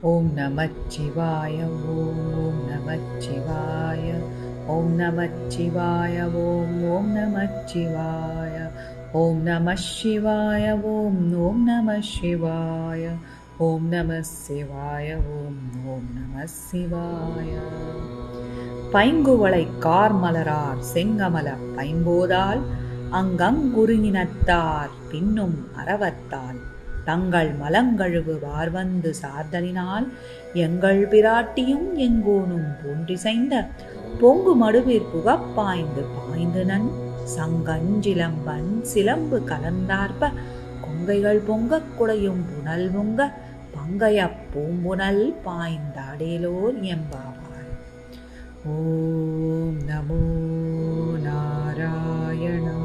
ஓம் நமச்சிவாய ஓம் நமச்சிவாய ஓம் நமச்சிவாய ஓம் நமச்சிவாய ஓம் நம சிவாய ஓம் நம சிவாய ஓம் நம சிவாய ஓம் நம சிவாய. பைங்குவளை கார்மலரார் செங்கமல பைம்போதால் அங்கங்குறுநினத்தார் பின்னும் அறவத்தால் தங்கள் மலங்கழுவு வார்வந்து சார்தலினால் எங்கள் பிராட்டியும் எங்கோனும் போன்றிசைந்த பொங்கு மடுவிற் புகப்பாய்ந்து பாய்ந்துனன் சங்கஞ்சிலம்பன் சிலம்பு கலந்தார்ப்ப கொங்கைகள் பொங்கக் குடையும் புனல் பொங்க பங்கைய பூம்புனல் பாய்ந்தாடேலோர் எம்பாவாய். ஓம் நமோ நாராயணாய.